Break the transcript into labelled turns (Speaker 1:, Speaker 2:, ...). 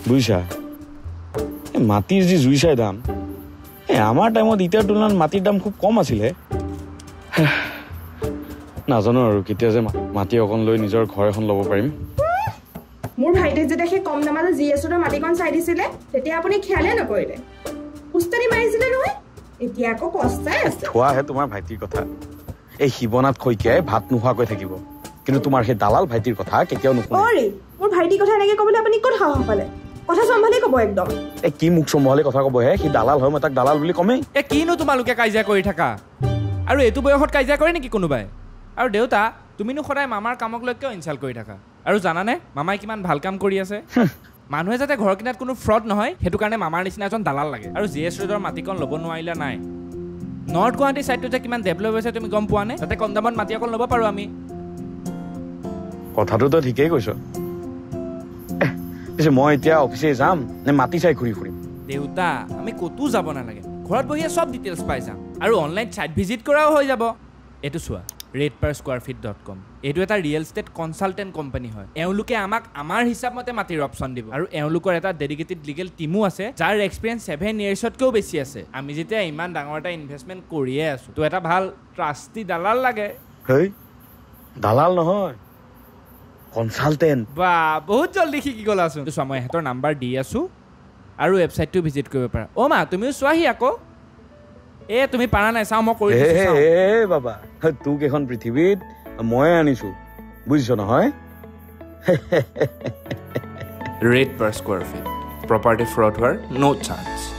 Speaker 1: বুজিছা মাটিৰ যি জুই চাই দাম আমাৰ টাইমত এতিয়াৰ তুলনাত মাটিৰ দাম খুব কম আছিলে নাজানো আৰু কেতিয়া যে মাটি অকণ লৈ নিজৰ ঘৰ এখন ল'ব পাৰিম
Speaker 2: মোৰ ভাইটিক যেতিয়া সেই কম দামত জিএছৰ মাটিকণ চাই দিছিলে তেতিয়া আপুনি খেয়ালে নকৰিলে উস্তাদি মাৰিছিলে নহয় এতিয়া আকৌ কষ্টাই আছে
Speaker 1: থোৱাহে তোমাৰ ভাইটিৰ কথা এই শিৱনাথ শইকীয়াই ভাত নোখোৱাকৈ থাকিব কিন্তু তোমাৰ সেই দালাল ভাইটিৰ কথা কেতিয়াও নুশুনে
Speaker 2: অৰে মোৰ ভাইটিৰ কথা এনেকৈ ক'বলৈ আপুনি ক'ত সাহস পালে কথা সম্ভালি ক'ব একদম
Speaker 1: এই কি মুখ সম্ভালি কথা ক'বহে সি দালাল হয় মই তাক দালাল বুলি কমেই
Speaker 3: কিনো তোমালোকে কাজিয়া কৰি থাকা আৰু এইটো বয়সত কাজিয়া কৰে নেকি কোনোবাই আৰু দেউতা তুমিনো সদায় মামাৰ কামক লৈ কিয় ইনচাল্ট কৰি থাকা আৰু জানানে মামাই কিমান ভাল কাম কৰি আছে মানুহে যাতে ঘৰ কিনাত কোনো ফ্ৰড নহয় সেইটো কাৰণে মামাৰ নিচিনা এজন দালাল লাগে আৰু জিএছ ৰোডৰ মাটিকণ ল'ব নোৱাৰিলে নাই নৰ্থ গুৱাহাটী ছাইডটো যে কিমান ডেভেলপ হৈছে তুমি গম পোৱা নে তাতে কম দামত মাটি অকণ ল'ব পাৰোঁ আমি
Speaker 1: কথাটোতো ঠিকেই কৈছ পিছে মই এতিয়া অফিচে যাম নে মাটি চাই ঘূৰি ফুৰিম
Speaker 3: দেউতা আমি ক'তো যাব নালাগে ঘৰত বহিয়ে চব ডিটেইলছ পাই যাম আৰু অনলাইন ছাইট ভিজিট কৰাও হৈ যাব এইটো চোৱা ratepersquarefeet.com এইটো এটা ৰিয়েল ষ্টেট কনচালটেণ্ট কোম্পানী হয় এওঁলোকে আমাক আমাৰ হিচাপমতে মাটিৰ অপশ্যন দিব আৰু এওঁলোকৰ এটা ডেডিকেটেড লিগেল টিমো আছে যাৰ এক্সপিৰিয়েঞ্চ 7 ইয়াৰ্ছতকৈও বেছি আছে আমি যেতিয়া ইমান ডাঙৰ এটা ইনভেষ্টমেণ্ট কৰিয়ে আছোঁ তো এটা ভাল ট্ৰাষ্টি দালাল লাগে
Speaker 1: হেই দালাল নহয় কনচালটেণ্ট
Speaker 3: বা বহুত জলদি শিকি গ'লাচোন চোৱা মই ইহঁতৰ নাম্বাৰ দি আছোঁ আৰু ৱেবছাইটটো ভিজিট কৰিব পাৰা অ' মা তুমিও চোৱাহি আকৌ তুমি পাৰা নাই চাওঁ মই কৰি
Speaker 1: বাবা তোক এখন পৃথিৱীত মই আনিছো বুজিছ নহয়
Speaker 3: rate per square feet property fraud হোৱাৰ no chance